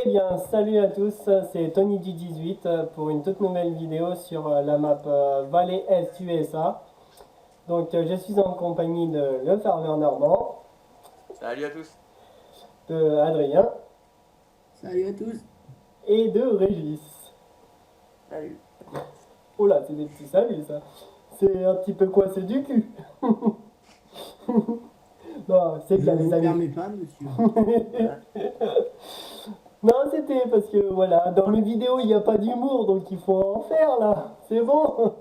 Eh bien, salut à tous, c'est TonyG18 pour une toute nouvelle vidéo sur la map Valley Est USA. Donc, je suis en compagnie de le farmer normand, Salut à tous. de Adrien Salut à tous. et de Régis. Salut. Oh là, c'est des petits saluts ça. C'est un petit peu coincé du cul. Non, c'est Je bien ne les vous amis. permets pas, monsieur. Voilà. Non, c'était parce que voilà, dans mes vidéos il n'y a pas d'humour donc il faut en faire là. C'est bon.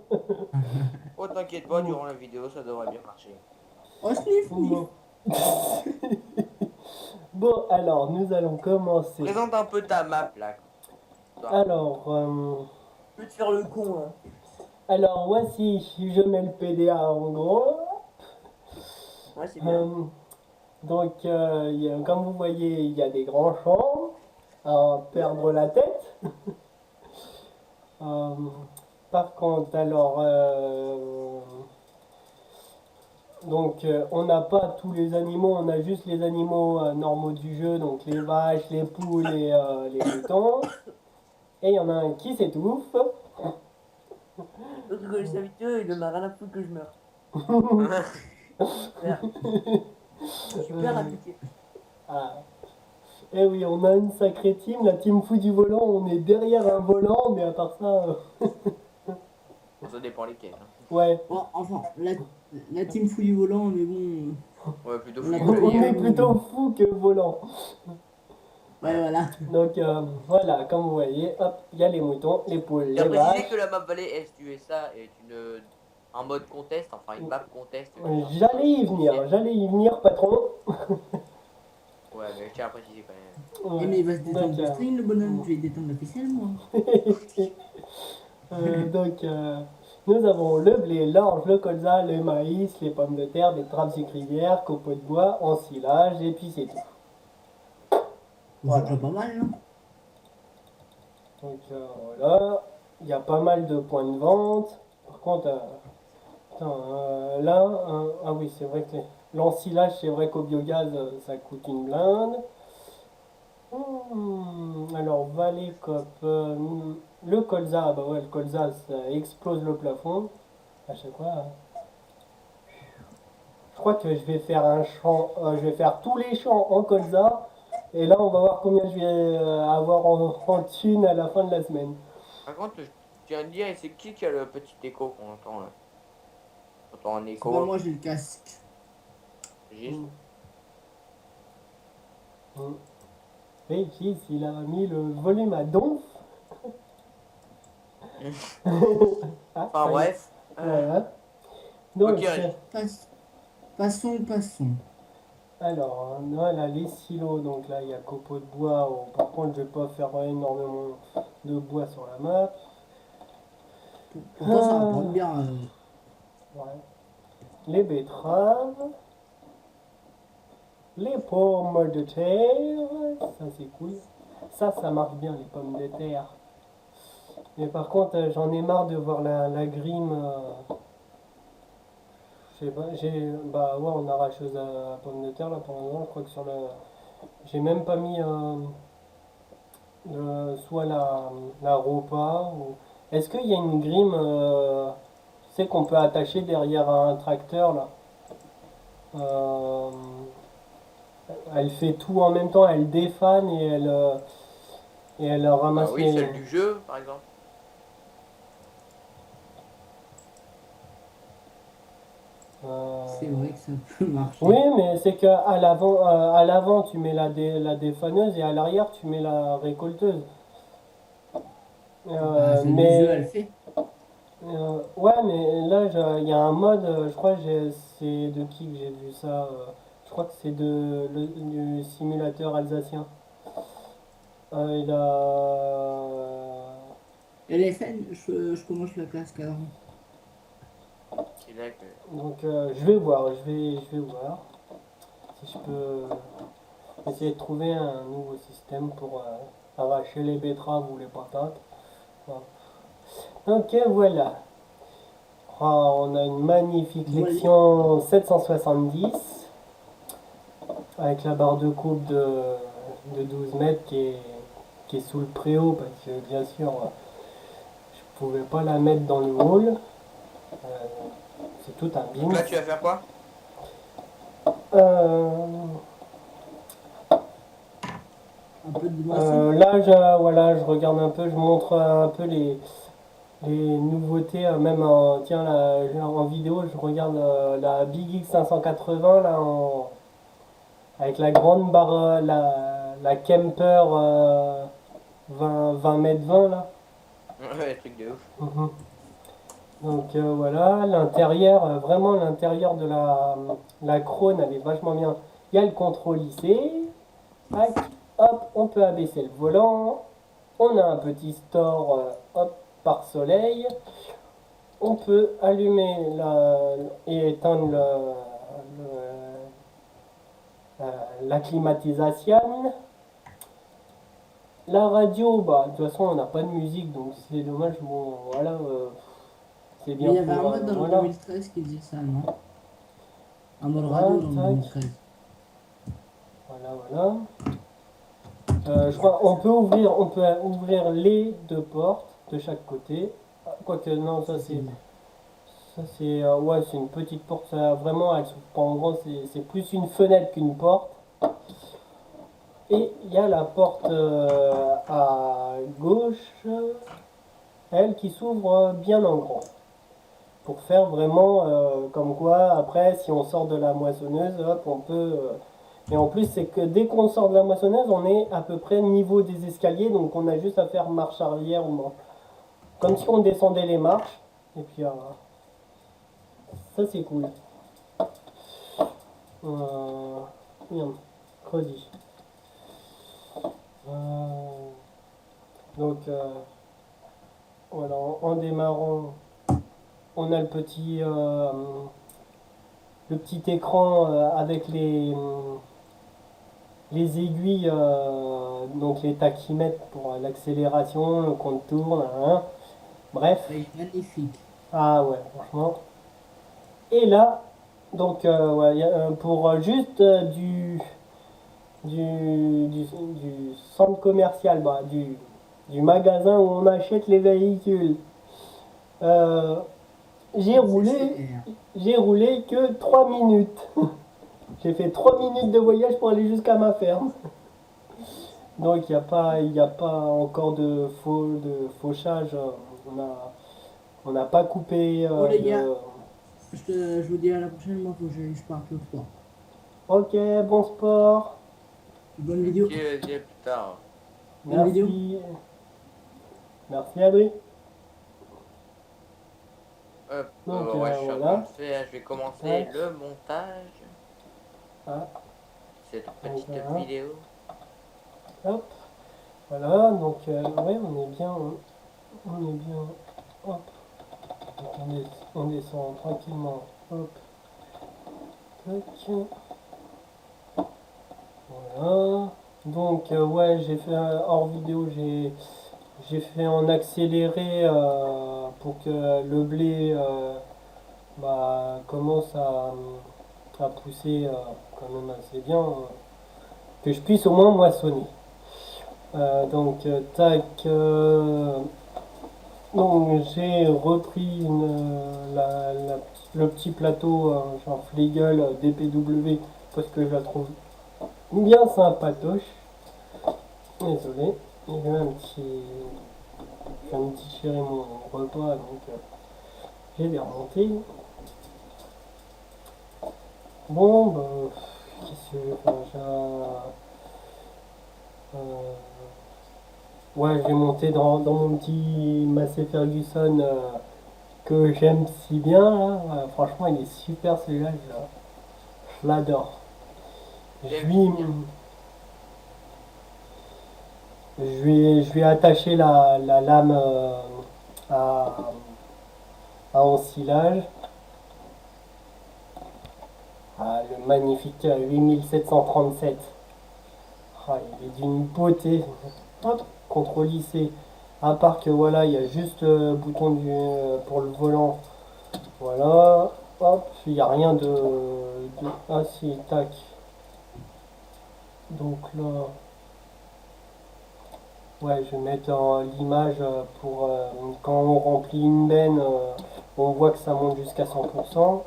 Oh, t'inquiète pas, durant la vidéo, ça devrait bien marcher. Oh, sniff, sniff. Bon. Bon, alors nous allons commencer. Présente un peu ta map là. Toi. Alors, Je peux te faire le con hein. alors voici, je mets le PDA en gros. Ouais, c'est bien. Donc, comme vous voyez, il y a des grands champs à perdre la tête. Euh, Par contre, alors, donc, on n'a pas tous les animaux, on a juste les animaux normaux du jeu, donc les vaches, les poules et les moutons. Et il y en a un qui s'étouffe. L'autre que je savais que il en a rien à foutre que je meure. Super. Super appliqué. Ah. Eh oui, on a une sacrée team, la team fou du volant, on est derrière un volant, mais à part ça, Bon, ça dépend lesquels. Hein. ouais, Bon, enfin, la team fou du volant, mais bon. Ouais, plutôt On a fou pas que on payé. est plutôt fou que volant. Ouais, voilà. Donc voilà, comme vous voyez, hop, il y a les moutons, les poules, Il a les précisé vaches. que la map Valley Est USA est un mode contest, enfin une map contest. J'allais y venir, patron. Ouais, mais je tiens à préciser quand même. Eh, mais il va se détendre Donc, le string, le bonhomme. Je vais détendre la ficelle, moi. donc, nous avons le blé, l'orge, le colza, le maïs, les pommes de terre, betteraves sucrières, copeaux de bois, ensilage, et puis c'est tout. C'est déjà pas mal, hein. Donc voilà, il y a pas mal de points de vente. Par contre, attends, là, ah oui, c'est vrai que l'ensilage, c'est vrai qu'au biogaz, ça coûte une blinde. Alors, Valley Cop, le colza, bah ouais, le colza, ça explose le plafond. À chaque fois. Je crois que je vais faire un champ, je vais faire tous les champs en colza. Et là, on va voir combien je vais avoir en thunes à la fin de la semaine. Par contre, je tiens à dire, et c'est qui a le petit écho qu'on entend là? On entend un C'est pas écho. moi, j'ai le casque. Juste. Et Kiss, il a mis le volume à donf. Ah, Enfin bref. voilà. Donc, Ok, allez. Passons. alors, voilà les silos. Donc là, il y a copeaux de bois. Oh, par contre, je vais pas faire énormément de bois sur la map. Pourtant, ça rapporte bien. Ouais. Les betteraves. Les pommes de terre. Ça, c'est cool. Ça marche bien, les pommes de terre. Mais par contre, j'en ai marre de voir la grime. Je sais pas, bah ouais, on arracheuse à pommes de terre là pour l'instant. Je crois que sur le. J'ai même pas mis soit la ropa ou. Est-ce qu'il y a une grime, tu sais, qu'on peut attacher derrière un tracteur là? Euh, Elle fait tout en même temps, elle défane et elle Bah ramasse oui, les. celle du jeu, par exemple. C'est vrai que ça peut marcher. Oui, mais c'est qu'à l'avant tu mets la défaneuse et à l'arrière tu mets la récolteuse. Bah, celle du jeu, elle fait. Ouais, mais là il y a un mode, je crois que c'est de qui que j'ai vu ça. Je crois que c'est du simulateur alsacien. Il a. Et les FN, je commence le casque alors. C'est là que. Donc je vais voir, je vais voir si je peux essayer de trouver un nouveau système pour arracher les betteraves ou les patates. Voilà. Donc voilà. Ah, on a une magnifique Lexion 770 avec la barre de coupe de 12 mètres qui est sous le préau parce que bien sûr je pouvais pas la mettre dans le hall. C'est tout un Donc bin. là, tu vas faire quoi? Euh, Un peu de dimension. là, voilà, je regarde un peu, je montre un peu les nouveautés, même tiens, en vidéo, je regarde la Big X 580 là, avec la grande barre, la Kemper 20 mètres 20 là. Ouais, truc de ouf. Mhm. Donc voilà, l'intérieur, vraiment l'intérieur de la Krone, elle est vachement bien. Il y a le contrôle IC, tac, hop, on peut abaisser le volant, on a un petit store, hop, par soleil, on peut allumer et éteindre la climatisation. La radio, bah, de toute façon, on n'a pas de musique, donc c'est dommage, bon, voilà, c'est Mais bien il y avait un pour, mode dans le voilà. 2013 qui disait ça, non? Un mode Ah, radio dans le tac. 2013. Voilà. Je crois on peut ouvrir les deux portes de chaque côté. Ah, quoique non, ouais, c'est une petite porte. Ça, vraiment, elle s'ouvre pas en grand. C'est plus une fenêtre qu'une porte. Et il y a la porte à gauche, elle qui s'ouvre bien en grand. Pour faire vraiment comme quoi, après, si on sort de la moissonneuse, hop, on peut. Et en plus, c'est que dès qu'on sort de la moissonneuse, on est à peu près niveau des escaliers, donc on a juste à faire marche arrière ou marche. Comme si on descendait les marches. Et puis, ça c'est cool. Merde, creusy. Donc, voilà, en démarrant, on a le petit écran avec les aiguilles, donc les tachymètres pour l'accélération, le compte tourne, hein. Bref. Elle est magnifique. Ah ouais, franchement. Et là, donc ouais, pour juste du centre commercial, bah, du magasin où on achète les véhicules. Euh, j'ai roulé, j'ai roulé que 3 minutes. J'ai fait 3 minutes de voyage pour aller jusqu'à ma ferme. Donc il y a pas encore de fauchage. On n'a pas coupé. Bon les gars, je vous dis à la prochaine, moi faut que je parte le 3. Ok, bon sport. Bonne vidéo. Ok, vas-y, à plus tard. Bonne vidéo. Merci. Merci Adrien. Hop, Donc, ouais, je suis en voilà. train de faire, je vais commencer Ouais. le montage. Ah, Cette petite voilà. vidéo. Hop. Voilà, donc ouais, on est bien. On est bien. Hop. Donc, on descend tranquillement. Hop. Tac. Voilà. Donc ouais, j'ai fait hors vidéo, j'ai fait en accéléré pour que le blé commence à pousser quand même assez bien, que je puisse au moins moissonner. Donc tac. Donc j'ai repris le petit plateau genre Flegel DPW parce que je la trouve bien sympatoche. Désolé, il y a un petit. Je viens de déchirer mon repas donc je vais remonter. Bon, bah, qu'est-ce que je vais faire ouais, je vais monter dans mon petit Massey Ferguson que j'aime si bien là. Franchement, il est super celui-là, je l'adore. Je lui, je vais attacher la lame à, à ensilage. Ah, le magnifique 8737. Ah, il est d'une beauté. Hop, contrôle IC. À part que voilà, il y a juste le bouton pour le volant. Voilà. Hop, il n'y a rien Ah si, tac. Donc là. Ouais, je vais mettre l'image pour quand on remplit une benne, on voit que ça monte jusqu'à 100%.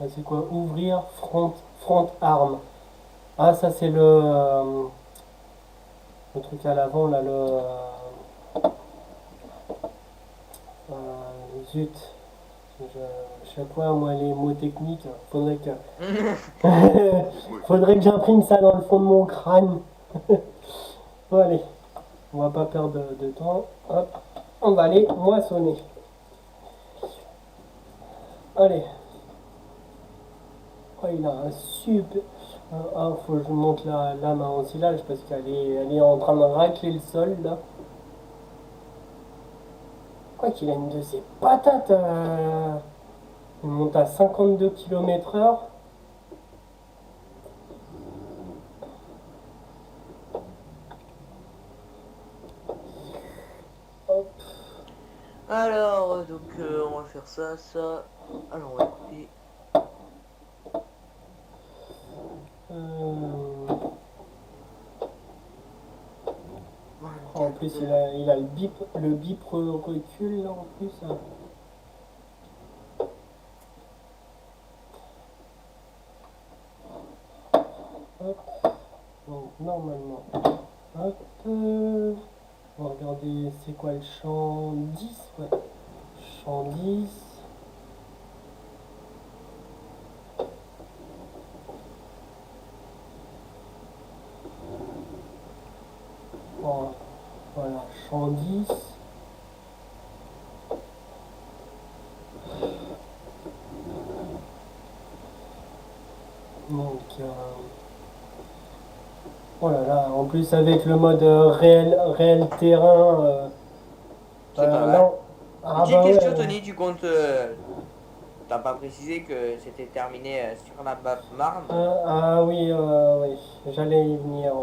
C'est quoi? Ouvrir front arm. Ah, ça c'est le truc à l'avant, là, zut. Chaque fois, moi, les mots techniques, faudrait que j'imprime ça dans le fond de mon crâne. Bon, allez, on va pas perdre de temps. Hop, on va aller moissonner. Allez. Oh, il a un super. Ah, faut que je monte la lame à ensilage parce elle est en train de racler le sol là. Quoi qu'il a une de ses patates. Il monte à 52 km/h. Hop. Alors, donc, on va faire ça, ça. Alors, on va couper. En plus, il a le bip recul là en plus. Hop. Donc, normalement. Hop. On va regarder c'est quoi le champ 10. Ouais. Champ 10. Bon, voilà, champ 10. Donc, oh là là, en plus avec le mode réel terrain. C'est pas mal. Là, ah Petite bah question, ouais. Tony, tu comptes. T'as pas précisé que c'était terminé sur la map Marne. Ah oui, oui, j'allais y venir.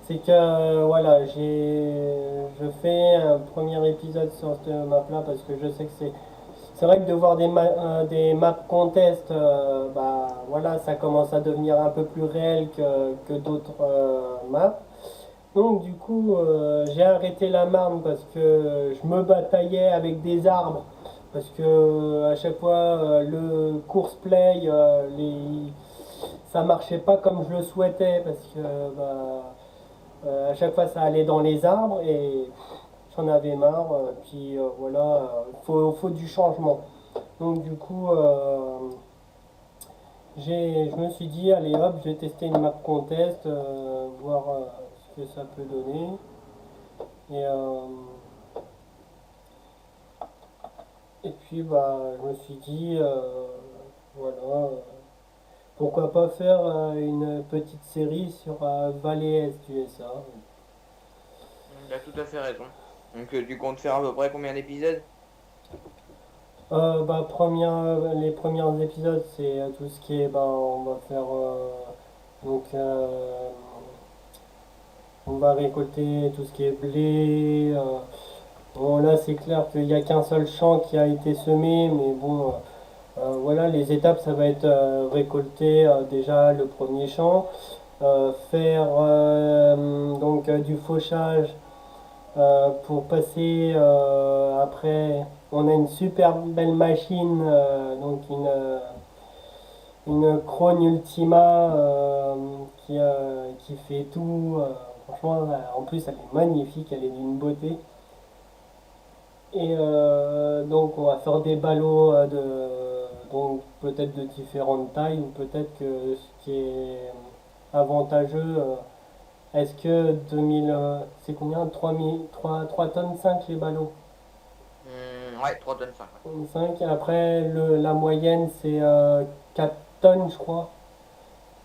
C'est que voilà, je fais un premier épisode sur cette map là parce que je sais que c'est vrai que de voir des maps contest, bah voilà, ça commence à devenir un peu plus réel que d'autres maps. Donc du coup, j'ai arrêté la marne parce que je me bataillais avec des arbres. Parce que à chaque fois, le course play, ça marchait pas comme je le souhaitais. Parce que bah, à chaque fois, ça allait dans les arbres et j'en avais marre. Puis voilà, faut du changement. Donc du coup, je me suis dit, allez hop, je vais tester une map contest, voir ce que ça peut donner. Et, et puis bah, je me suis dit, voilà, pourquoi pas faire une petite série sur Valley Est USA. Tu as tout à fait raison. Donc, tu comptes faire à peu près combien d'épisodes? Bah, les premiers épisodes, c'est tout ce qui est, bah, on va faire, donc, on va récolter tout ce qui est blé. Bon, là, c'est clair qu'il n'y a qu'un seul champ qui a été semé, mais bon, voilà, les étapes, ça va être récolter déjà le premier champ, faire donc du fauchage pour passer après. On a une super belle machine, donc une Krone Ultima qui fait tout. Franchement, en plus, elle est magnifique, elle est d'une beauté. Et donc on va faire des ballots donc peut-être de différentes tailles ou peut-être que ce qui est avantageux, est-ce que 2000, c'est combien? 3 tonnes 5 les ballots? Ouais, 3 tonnes 5. 5, après la moyenne c'est 4 tonnes je crois.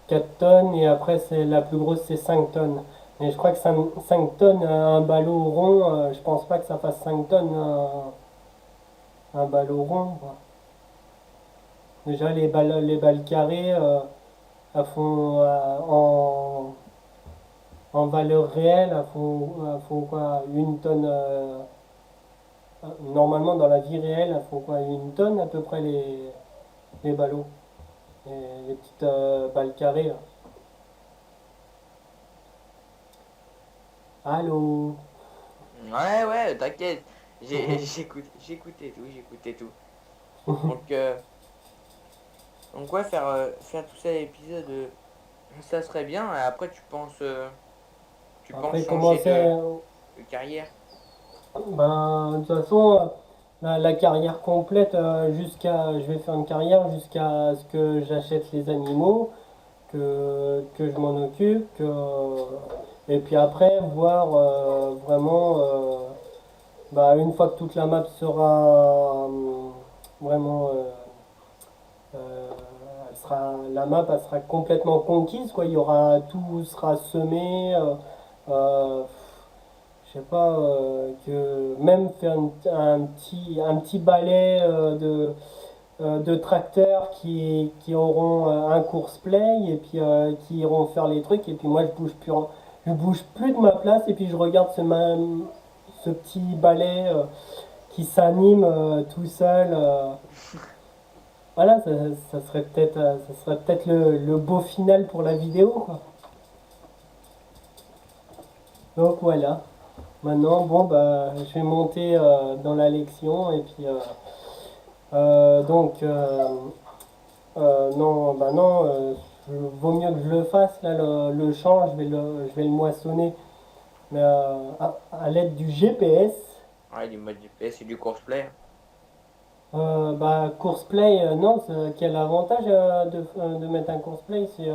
4 tonnes et après c'est la plus grosse c'est 5 tonnes. Mais je crois que 5 tonnes un ballot rond, je pense pas que ça fasse 5 tonnes un ballot rond, quoi. Déjà les balles carrées elles font en valeur réelle, elles font quoi? Une tonne. Normalement dans la vie réelle, elles font quoi? Une tonne à peu près les ballots. Les petites balles carrées là. Allô? Ouais, ouais, t'inquiète. J'écoutais tout. Donc, ouais, faire tout ça l'épisode, ça serait bien. Et après, tu penses Après, changer commencer. de carrière. Ben, de toute façon, la carrière complète, je vais faire une carrière jusqu'à ce que j'achète les animaux, que je m'en occupe, et puis après, voir vraiment, bah, une fois que toute la map sera vraiment, euh, la map, elle sera complètement conquise, quoi. Il y aura, tout sera semé. Euh, je sais pas, que même faire un petit balai de tracteurs qui auront un course play et puis qui iront faire les trucs et puis moi je bouge plus de ma place et puis je regarde ce petit balai qui s'anime tout seul. Voilà, ça serait peut-être le beau final pour la vidéo, quoi. Donc voilà. Maintenant, bon, bah, je vais monter dans la lection et puis donc non, bah non, vaut mieux que je le fasse là le champ, je vais le moissonner, mais à l'aide du GPS. Ouais, du mode GPS et du course-play. Bah course play, non, quel avantage de mettre un course play, c'est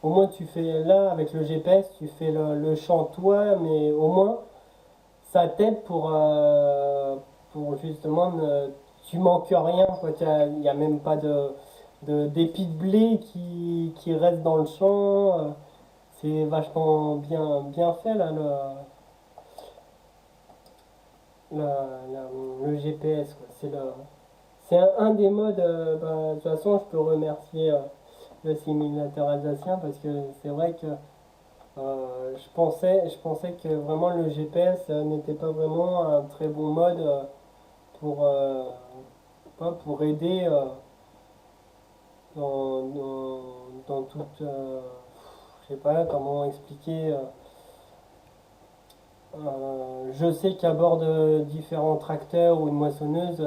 au moins tu fais là avec le GPS, tu fais le champ toi, mais au moins ça t'aide pour justement, tu manques rien, quoi. Il n'y a même pas d'épis de blé qui reste dans le champ. C'est vachement bien fait là, le GPS, quoi. C'est un des modes, bah, de toute façon je peux remercier le simulateur alsacien parce que c'est vrai que je pensais que vraiment le GPS n'était pas vraiment un très bon mode pour, pas pour aider dans toute. Je sais pas comment expliquer. Je sais qu'à bord de différents tracteurs ou une moissonneuse,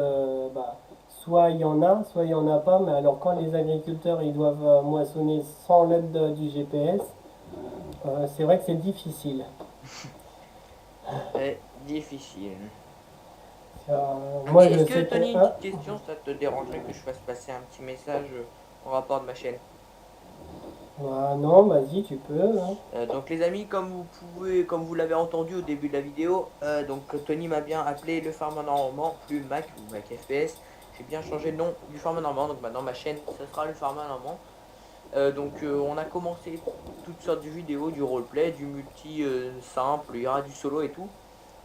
bah, soit il y en a, soit il n'y en a pas. Mais alors quand les agriculteurs ils doivent moissonner sans l'aide du GPS, c'est vrai que c'est difficile. C'est difficile. Moi, je Est-ce que, sais que. Tony, une Ah, petite question, ça te dérangerait que je fasse passer un petit message en rapport de ma chaîne? bah, non, vas-y, tu peux, hein. Donc les amis, comme vous l'avez entendu au début de la vidéo, donc Tony m'a bien appelé le Farmer Normand, plus Mac ou Mac FPS. J'ai bien changé le nom du Farmer Normand, donc maintenant ma chaîne, ce sera le Farmer Normand. On a commencé toutes sortes de vidéos, du roleplay, du multi simple, il y aura du solo et tout.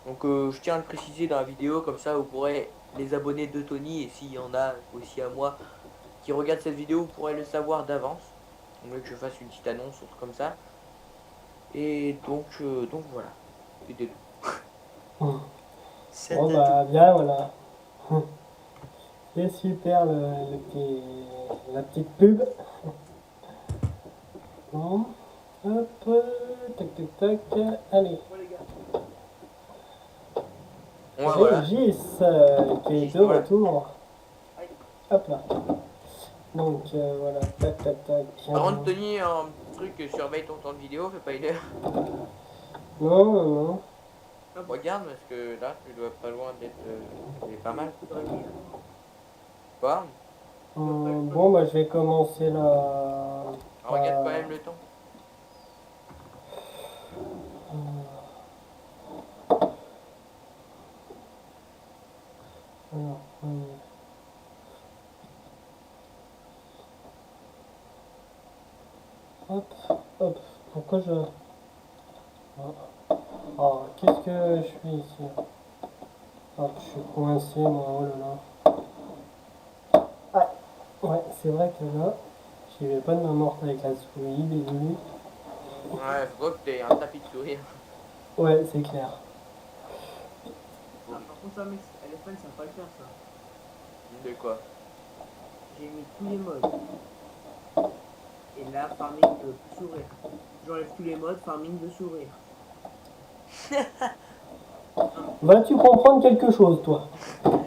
Donc je tiens à le préciser dans la vidéo, comme ça vous pourrez les abonnés de Tony, et s'il y en a aussi à moi qui regardent cette vidéo, vous pourrez le savoir d'avance. On veut que je fasse une petite annonce, autre comme ça. Et donc voilà. C'était tout. Bon, C'était tout. bah, bien, voilà. C'est super la petite pub. Bon, hop, tac, tac, tac, allez. Ouais, voilà. Régis qui est Régis, de voilà. retour. Hop là. Donc voilà, tac, tac, tac. Par contre, Tony, un truc, surveille ton temps de vidéo, fais pas une heure. Non, non, non. Regarde, parce que là, tu dois pas loin d'être. C'est pas mal. Quoi? Bon, bah, je vais commencer Regarde quand même le temps. Alors, hop, hop. Pourquoi je. Ah, qu'est-ce que je fais ici? Hop, je suis coincé, moi, oh là là. Ah, ouais, c'est vrai que là, j'y vais pas de main morte avec la souris, désolé. Ouais, faut que t'aies un tapis de souris. Ouais, c'est clair. Ah, par contre, ça, mec, LFL, ça va pas le faire, ça. De quoi? J'ai mis tous les modes. Et là, farming de sourire. J'enlève tous les modes, farming de sourire. Vas-tu comprendre quelque chose, toi?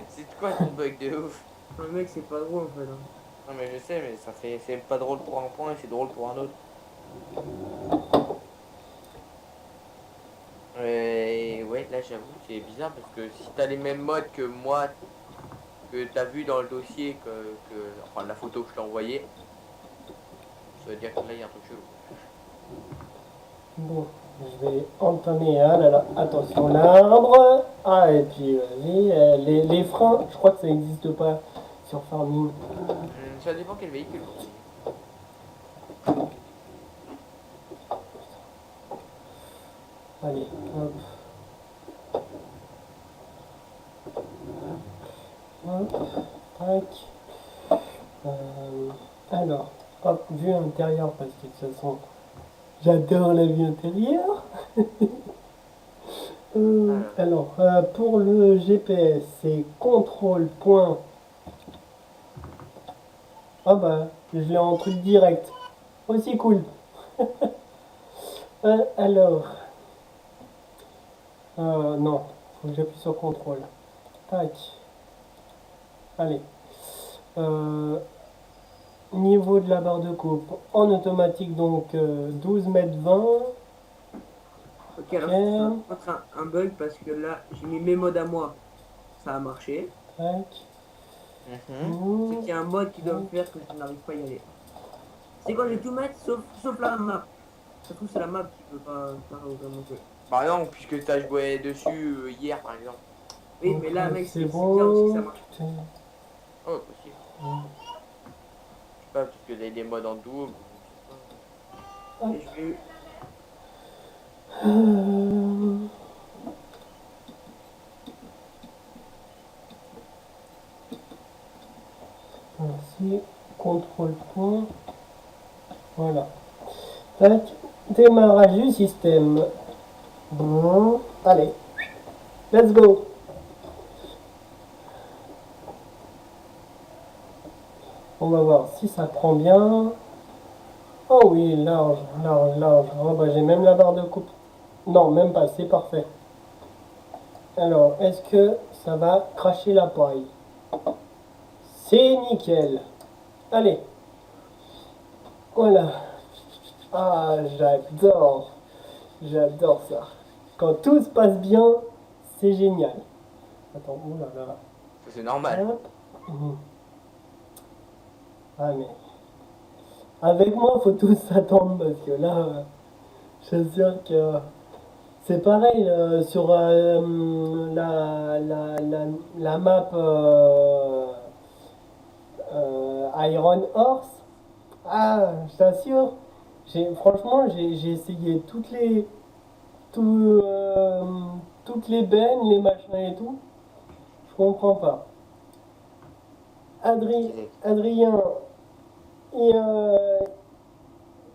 C'est quoi ton bug de ouf? Non, mec, c'est pas drôle en fait. Hein. Non mais je sais, mais ça fait c'est pas drôle pour un point et c'est drôle pour un autre. Et ouais, là j'avoue, c'est bizarre parce que si t'as les mêmes modes que moi, que t'as vu dans le dossier, enfin la photo que je t'ai envoyée, ça veut dire que là il y a un truc chelou. Bon, je vais entamer. Ah là là, attention, l'arbre. Ah, et puis, vas-y, les freins, je crois que ça n'existe pas sur Farming. Ça dépend quel véhicule. Allez, hop. Hop, tac. Alors, hop, vue intérieure, parce que de toute façon, j'adore la vue intérieure. Alors, pour le GPS, c'est contrôle point. Ah bah, je l'ai en truc direct. Aussi cool. Alors, non, faut que j'appuie sur contrôle. Tac. Allez. Niveau de la barre de coupe en automatique, donc 12 mètres 20. Ok, alors je rencontre un bug parce que là, j'ai mis mes modes à moi. Ça a marché. Tac. C'est qu'il y a un mode qui doit me faire que je n'arrive pas à y aller. C'est quand je vais tout mettre sauf la map. Ça trouve c'est la map qui peut pas vraiment jouer. Par exemple, puisque t'as joué dessus hier par exemple. Oui, Donc, mais là, mec, c'est c'est bien aussi que ça bon. marche. Oh, possible. Je sais pas, parce que t'as des modes en double. Et je vais... Euh, Ainsi, contrôle point. Voilà. Tac. Démarrage du système. Bon. Allez. Let's go. On va voir si ça prend bien. Oh oui, large, large, large. Oh bah j'ai même la barre de coupe. Non, même pas, c'est parfait. Alors, est-ce que ça va cracher la paille? C'est nickel. Allez. Voilà. Ah, j'adore. J'adore ça. Quand tout se passe bien, c'est génial. Attends, oulala. Ça, c'est normal. Hop. Ah mais... Avec moi, faut tous s'attendre parce que là, je suis sûr que c'est pareil sur la map Iron Horse. Ah, je t'assure, franchement, j'ai essayé tout, euh, toutes les bennes, les machins et tout. Je comprends pas. Adrien, il,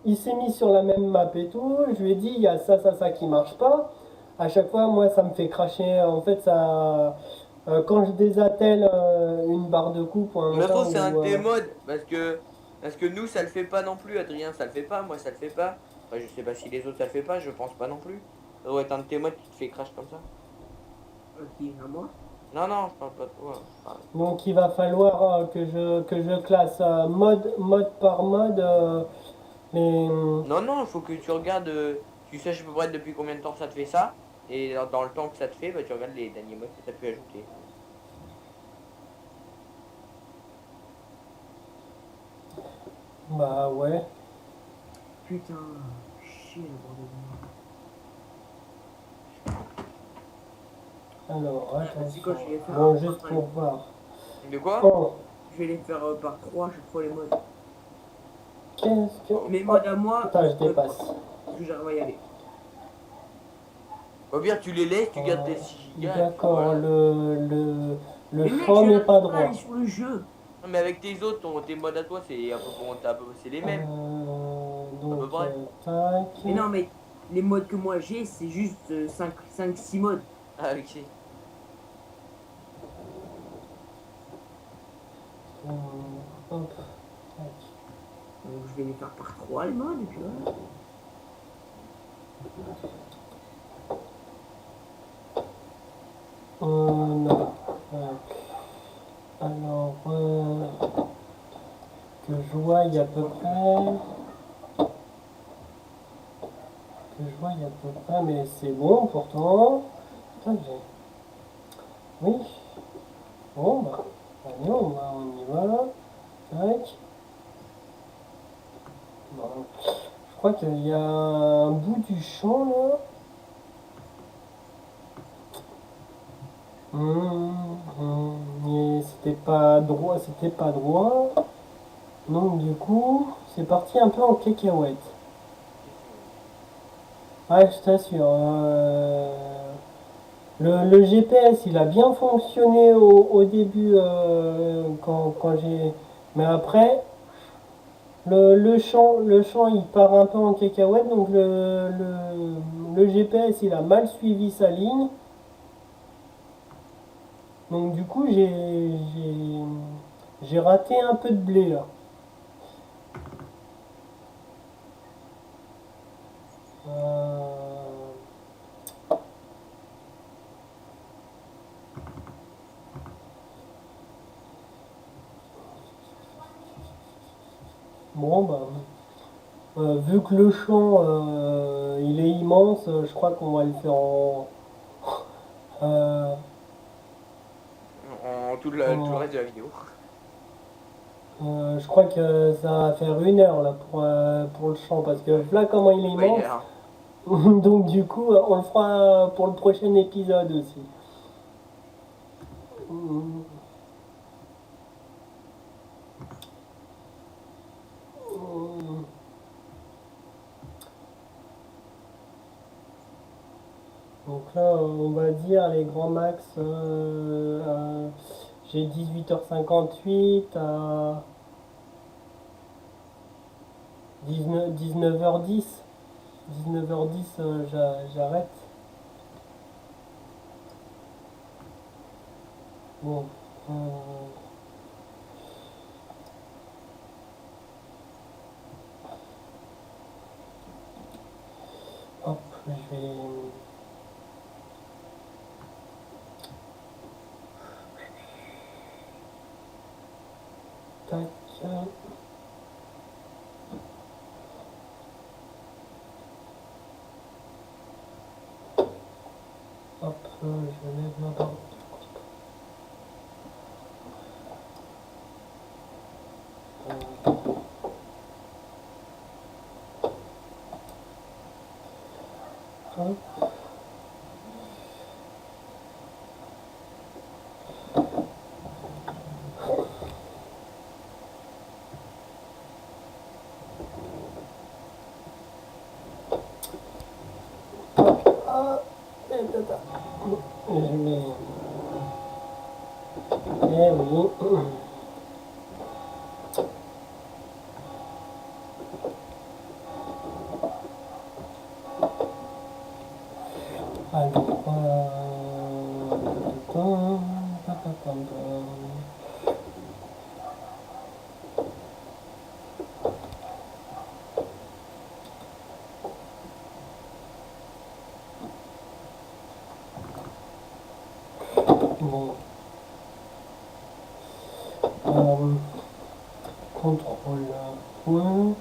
il s'est mis sur la même map et tout. Je lui ai dit, il y a ça qui marche pas. À chaque fois, moi, ça me fait cracher. En fait, ça, quand je désattelle une barre de coupe ou un Mais je trouve machin, que c'est un de ou, tes modes, parce que nous ça le fait pas non plus, Adrien ça le fait pas, moi ça le fait pas. Enfin, je sais pas si les autres ça le fait pas, je pense pas non plus. Ça doit être un de tes modes qui te fait crash comme ça. Ok, à moi. Non, non, je parle pas de toi. donc, il va falloir que je classe mode par mode. Les... Non, non, il faut que tu regardes, tu saches à peu près depuis combien de temps ça te fait ça. Et dans le temps que ça te fait, bah, tu regardes les derniers modes que tu as pu ajouter. Bah ouais. Putain, chier le bordel de moi. Alors, c'est quoi, attention. je vais faire Bon, un juste portrait. pour voir. De quoi? Oh, Je vais les faire par 3 chaque fois les modes. qu'est-ce que... Mes modes à moi, Attends, je dépasse. parce que j'arrive à y aller. Au pire, tu les laisses, tu gardes tes 6 gigas. et puis D'accord, voilà. le Mais mec, champ je n'est pas n'arrive droit. aller sur le jeu. Non, mais avec tes autres, tes modes à toi, c'est à peu près, c'est les mêmes. À peu Donc, près. tac. Mais non, mais les modes que moi j'ai, c'est juste 5-6 modes. Ah, ok. Hop, tac. Donc je vais les faire par 3 les modes et puis voilà. Non. Alors, que je vois, il y a à peu près. Que je vois, il y a à peu près, mais c'est bon pourtant. Putain, oui. Bon, bah, allez, on y va. Tac. Bon. Je crois qu'il y a un bout du champ là. Mais c'était pas droit, c'était pas droit. Donc du coup, c'est parti un peu en cacahuète. Ouais, je t'assure. Le GPS, il a bien fonctionné au début quand j'ai. Mais après, le champ, il part un peu en cacahuète, donc le GPS, il a mal suivi sa ligne. Donc du coup, j'ai raté un peu de blé là. Euh, Bon, bah, vu que le champ, il est immense, je crois qu'on va le faire euh, En tout le en- reste de la vidéo. je crois que ça va faire 1 heure là pour le champ parce que Ouais. voilà comment il est Ouais, il est immense. là. Donc du coup, on le fera pour le prochain épisode aussi. Mm, mm. Donc là, on va dire les grands max. J'ai 18h58 à 19h10. 19h10, j'arrête. Bon. euh, Hop, je vais. Tac. Hop, je lève ma barre. Hop. Ah, et tata. Je vais. Eh oui. Alors, bon. Contrôle point.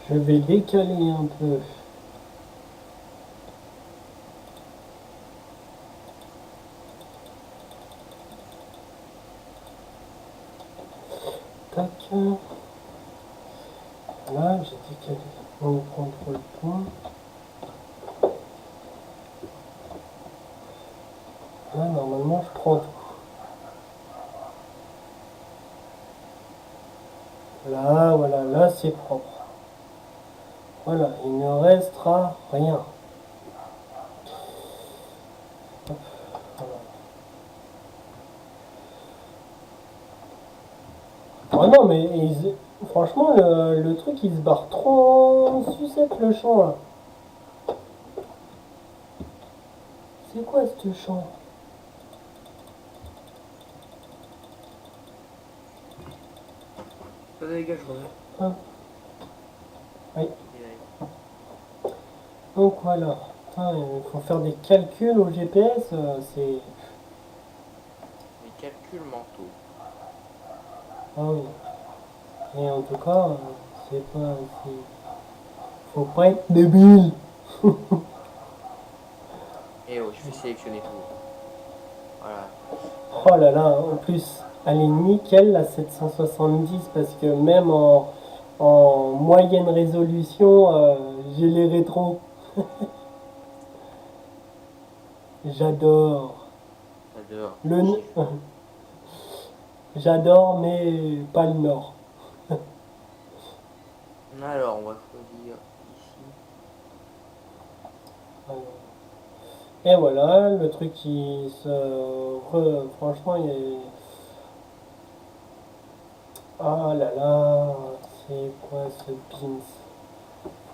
Je vais décaler un peu. Tac. Là, j'ai décalé. Donc, contrôle point. Là, normalement, je prends tout. Là, voilà, là, c'est propre. Voilà, il ne restera rien. Hop, voilà. Ah non, mais franchement, le truc, il se barre trop en sucette, le champ, là. C'est quoi, ce champ? Ça dégage, je reviens. Hop, oui. Il est là. Donc, voilà. Putain, il faut faire des calculs au GPS, c'est... calculs mentaux. Ah oui. Et en tout cas, c'est pas. Faut pas être débile. Et oh, je vais sélectionner tout. Voilà. Oh là là, en plus, elle est nickel la 770 parce que même en moyenne résolution, j'ai les rétros. J'adore. J'adore. Le J'adore, mais pas le nord. Alors, on va choisir ici. Alors. Et voilà, le truc qui se... franchement, il est... Ah là là, c'est quoi ce pins?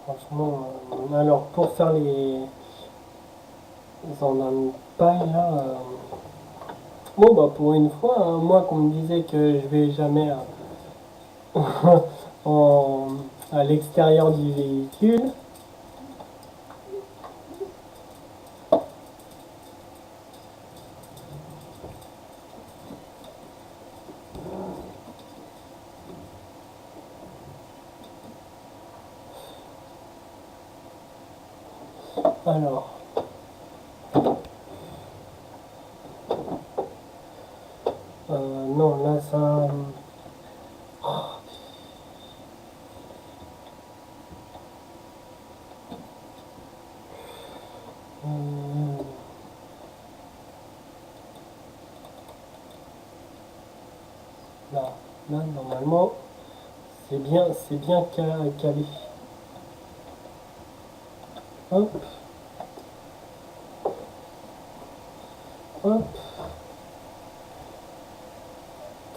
Franchement, alors pour faire les paille là... Bon bah pour une fois, hein, moi qu'on me disait que je vais jamais en... à l'extérieur du véhicule, alors... non, là ça... euh, là, là, normalement, c'est bien calé. Hop, hop,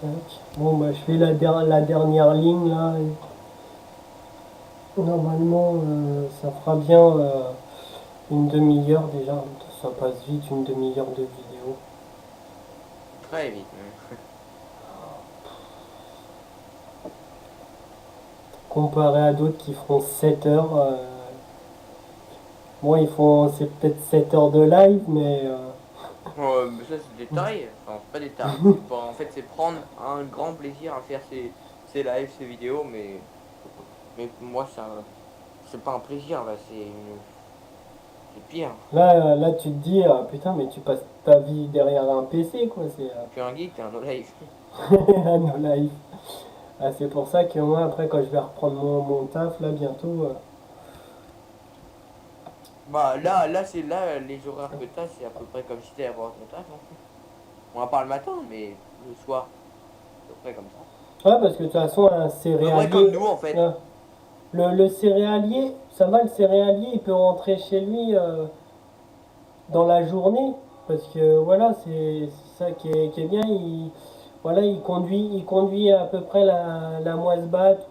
tac. Bon, bah, je fais la dernière ligne là. Et normalement, ça fera bien une demi-heure déjà. Ça passe vite, une demi-heure de vidéo. Très vite. Même. Comparé à d'autres qui feront 7 heures. Bon, ils font, c'est peut-être 7 heures de live, mais Mais ça, c'est des tarés. Enfin, c'est pas des tarés. C'est pas- En fait, c'est prendre un grand plaisir à faire ces lives, ces vidéos, mais pour moi, ça, c'est pas un plaisir, là, c'est pire. là, tu te dis, ah, putain, mais tu passes ta vie derrière un PC, quoi. C'est Tu es un geek, t'es un no life. un no live. Ah, c'est pour ça que moi, après, quand je vais reprendre mon taf, là, bientôt, Bah, là, c'est là, les horaires que t'as, c'est à peu près comme si t'allais avoir ton taf, hein. On va pas le matin, mais le soir, c'est à peu près comme ça. ouais, parce que de toute façon, un À peu près céréalier, comme nous, en fait. le céréalier, ça va, le céréalier, il peut rentrer chez lui dans la journée, parce que voilà, c'est ça qui est bien. Voilà, il conduit à peu près la moisse-batte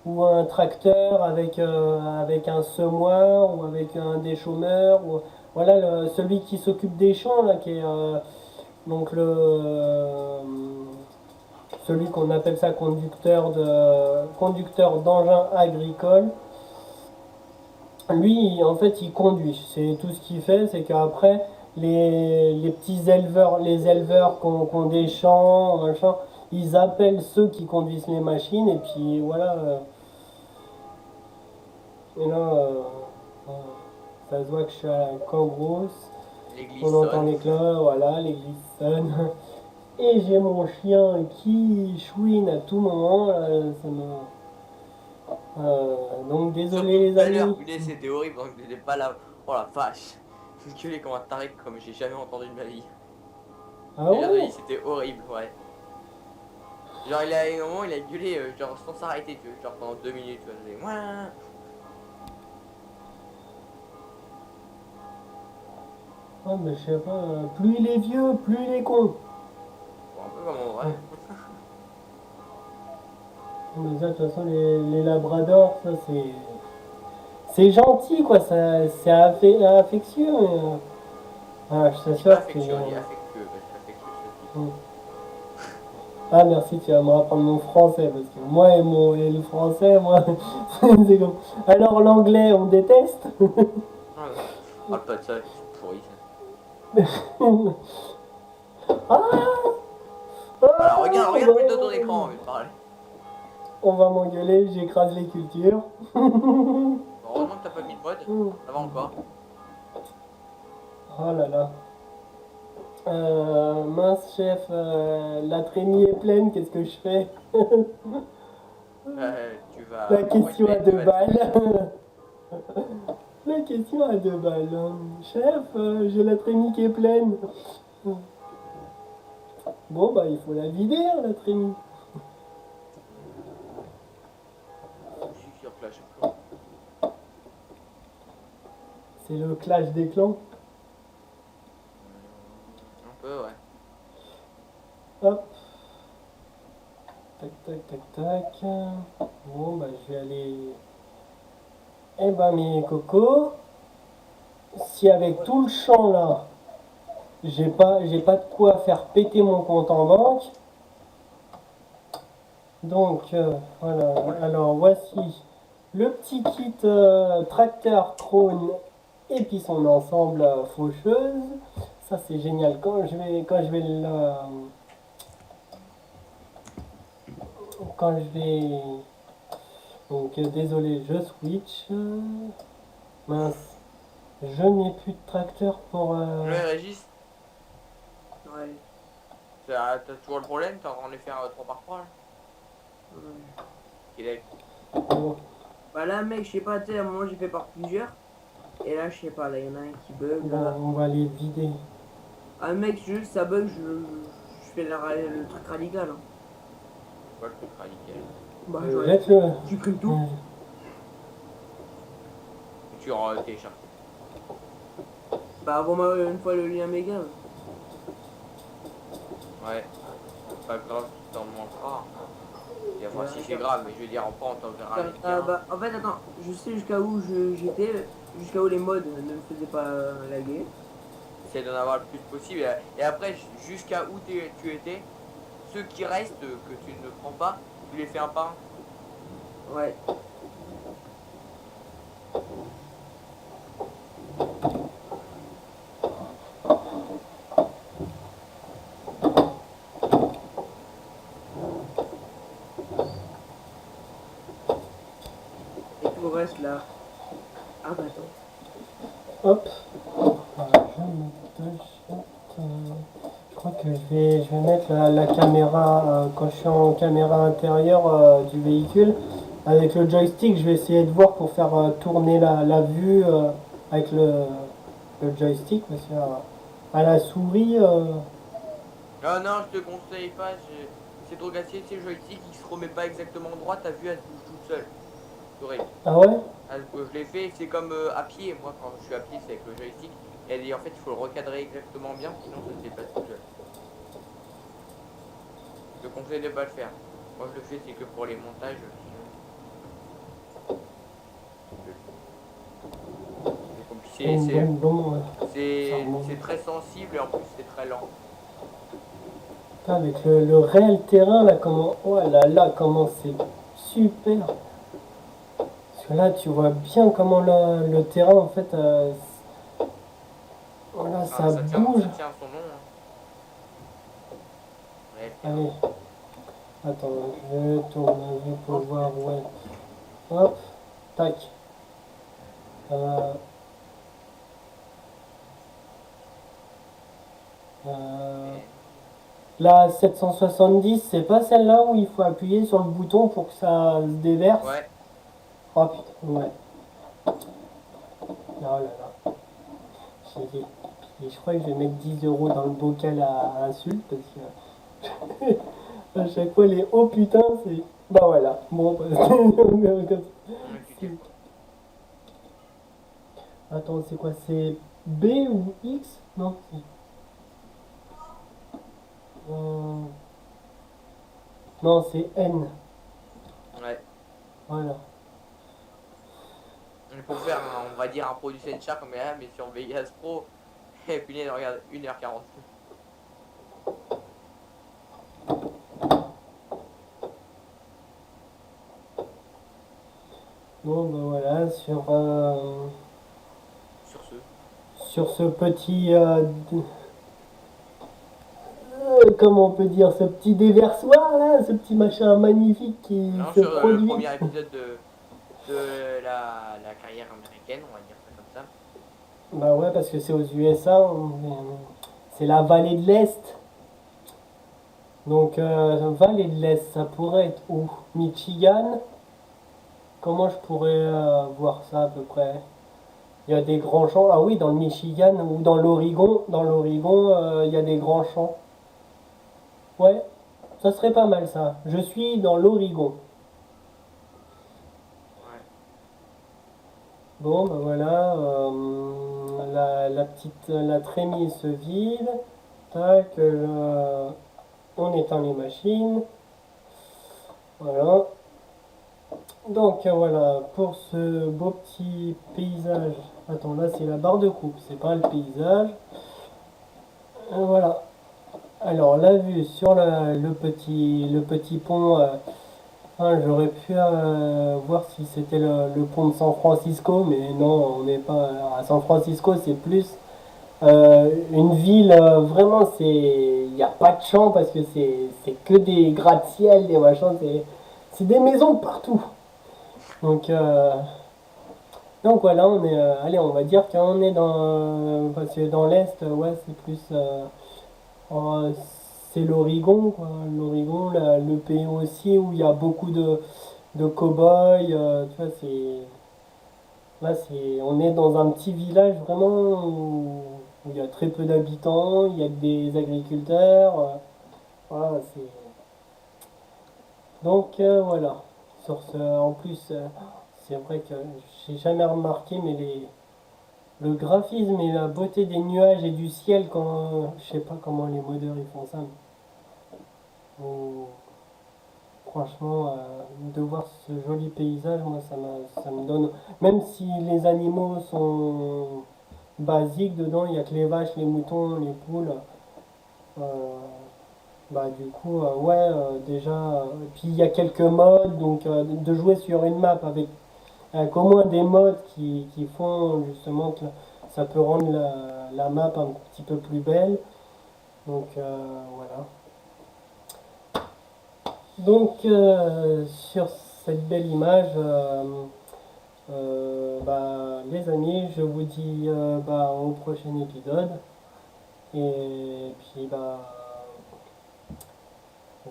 ou un tracteur avec un semoir ou avec un déchômeur. Ou, voilà, celui qui s'occupe des champs, là, qui est donc celui qu'on appelle ça conducteur d'engin agricole. Lui, en fait, il conduit. C'est tout ce qu'il fait, c'est qu'après, les petits éleveurs, les éleveurs qui ont des champs, machin, ils appellent ceux qui conduisent les machines, et puis voilà. Et là, ça se voit que je suis à la Cambrousse. L'église On entend sonne. l'éclat, voilà, l'église sonne. Et j'ai mon chien qui chouine à tout moment. Là, ça donc désolé Surtout les tout à l'heure, amis. putain, c'était horrible, donc j'étais pas là. Oh la vache. Je gueulais comme un taré comme j'ai jamais entendu de ma vie. Ah Déjà, ouais? c'était horrible, ouais. Genre, il a, à un moment, il a gueulé, genre, sans s'arrêter, tu vois, genre pendant 2 minutes, tu vois, je faisais, ouin. Ouais, mais je sais pas, plus il est vieux, plus il est con. Bon, un peu comme en vrai. Mais ça, de toute façon, les labradors, ça c'est. C'est gentil, quoi, ça, c'est affectueux. Mais, ah, je Je dis pas t'assure que. affectueux, on dit affectueux, parce qu'affectueux, ça se dit. Ah, merci, tu vas me rapprendre mon français, parce que moi et le français, moi, c'est comme. Alors l'anglais, on déteste. Ah, parle pas de ça, c'est pourri ça. Ah! Voilà, regarde bah, plutôt ton écran au lieu de parler. On va m'engueuler, j'écrase les cultures. Bon, heureusement que t'as pas mis de mode, ça va encore. Oh là là. Mince chef, la trémie est pleine, qu'est-ce que je fais? Tu vas... La question à tu 2 vas te balles. La question à 2 balles. Chef, j'ai la trémie qui est pleine. Bon bah il faut la vider hein, la trémie. Je suis sur Clash of Clans. C'est le clash des clans. Un peu, ouais. Hop. Tac tac tac tac. Bon bah je vais aller. Eh ben mes cocos, si avec tout le champ là, j'ai pas de quoi faire péter mon compte en banque. Donc voilà, alors voici le petit kit tracteur Krone et puis son ensemble faucheuse. Ça c'est génial quand je vais donc désolé je switch. Mince, je n'ai plus de tracteur pour Ouais, Régis, Ouais. t'as toujours le problème, t'es en train de les faire 3 par 3 là. Il est... bon, Bah là, mec, je sais pas, tu sais, à un moment j'ai fait par plusieurs. Et là, je sais pas, là, il y en a un qui bug. bon, Là. on va les vider. Ah, mec, juste ça bug, je fais le truc radical. Hein. Quoi le truc radical? Bah, Jette-le. je supprime tout. Tu télécharges. Bah, bon, une fois le lien méga. Ouais. Pas grave, tu t'en manqueras. Et enfin, Ouais, si c'est grave, mais je veux dire, en pas on t'en verra les Bah, en fait, attends, je sais jusqu'à où j'étais, jusqu'à où les mods ne me faisaient pas laguer. Essaye d'en avoir le plus possible. Et après, jusqu'à où tu étais, ceux qui restent, que tu ne prends pas, tu les fais un par un. Ouais. Et tout le reste là. Ah bah attends. Hop. Voilà, je crois que je vais mettre la caméra quand je suis en caméra intérieure du véhicule. Avec le joystick, je vais essayer de voir pour faire tourner la vue avec le joystick parce qu'à la souris. Ah non, je te conseille pas, c'est trop gassier, c'est le joystick, il se remet pas exactement droit, ta vue elle se bouge toute seule. C'est horrible. Ah ouais? Je l'ai fait, c'est comme à pied, moi quand je suis à pied c'est avec le joystick, et en fait il faut le recadrer exactement bien, sinon ça se déplace tout seul. Je te conseille de pas le faire. Moi je le fais, c'est que pour les montages, sinon... C'est compliqué, Bon, c'est très sensible et en plus c'est très lent. avec le réel terrain là, comment. Oh là, comment c'est super! Parce que là, tu vois bien comment le terrain en fait. Voilà, ça bouge. Ça tient son nom. Hein. Ouais, Allez. Attends, je vais tourner la vue pour voir où elle. Hop, tac. Euh, la 770, c'est pas celle-là où il faut appuyer sur le bouton pour que ça se déverse? ouais. Oh putain, ouais. Oh là là. Je crois que je vais mettre 10 euros dans le bocal à insultes parce que à chaque fois les oh putain c'est. Bah voilà, bon. Attends, c'est quoi? C'est B ou X? Non, c'est. Non, c'est N. Ouais. Voilà. Pour faire, on va dire, un produit Shark, mais sur Vegas Pro, et puis il regarde 1h40. Bon, ben voilà, Sur ce. sur ce petit comment on peut dire, ce petit déversoir là, ce petit machin magnifique qui Non, se sur le produit. premier épisode de la carrière américaine, on va dire ça comme ça. Bah ouais, parce que c'est aux USA, c'est la vallée de l'Est. Donc, vallée de l'Est, ça pourrait être où? Michigan? Comment je pourrais voir ça à peu près? Il y a des grands champs. Ah oui, dans le Michigan ou dans l'Oregon. Dans l'Oregon, il y a des grands champs. Ouais, ça serait pas mal ça. Je suis dans l'Oregon. Ouais. Bon, ben voilà. La trémie se vide. Tac, on éteint les machines. Voilà. Donc voilà, pour ce beau petit paysage. Attends, là c'est la barre de coupe, c'est pas le paysage. Voilà. Alors la vue sur le petit pont, hein, j'aurais pu voir si c'était le pont de San Francisco, mais non, on n'est pas à San Francisco, c'est plus une ville, vraiment, il n'y a pas de champs parce que c'est que des gratte-ciel, des machins, c'est des maisons partout. Donc, donc voilà, on est, allez, on va dire qu'on est parce que dans l'Est, ouais, c'est plus, euh, c'est l'Oregon, quoi. L'Oregon, le pays aussi où il y a beaucoup de cow-boys, tu vois, là, on est dans un petit village vraiment où il y a très peu d'habitants, il y a que des agriculteurs, voilà, donc voilà. Sur ce, en plus, c'est vrai que j'ai jamais remarqué, mais le graphisme et la beauté des nuages et du ciel, quand je sais pas comment les modeurs ils font ça. Mais, franchement, de voir ce joli paysage, moi ça me donne. Même si les animaux sont basiques dedans, il n'y a que les vaches, les moutons, les poules. euh, Bah du coup, ouais, déjà, puis il y a quelques modes, donc de jouer sur une map avec au moins des modes qui font justement que ça peut rendre la map un petit peu plus belle. Donc voilà. Donc sur cette belle image, bah, les amis, je vous dis bah, au prochain épisode. Et puis bah, euh,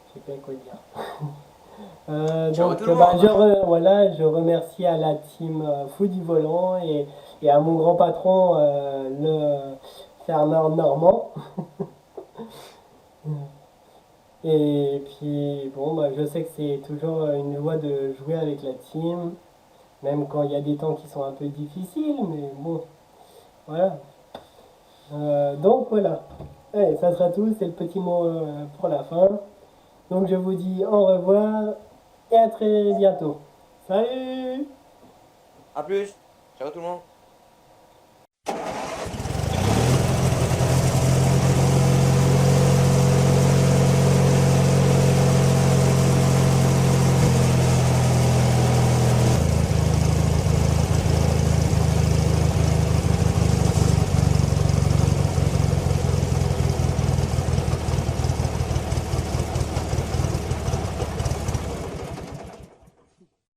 je sais pas quoi dire. Ciao Donc tout le bah, monde. voilà, je remercie à la team Foodie Volant et à mon grand patron, le Fernand Normand. Et puis bon, bah, je sais que c'est toujours une joie de jouer avec la team, même quand il y a des temps qui sont un peu difficiles, mais bon, voilà. Donc voilà. Allez, ça sera tout, c'est le petit mot pour la fin. Donc je vous dis au revoir et à très bientôt. Salut! A plus. Ciao tout le monde.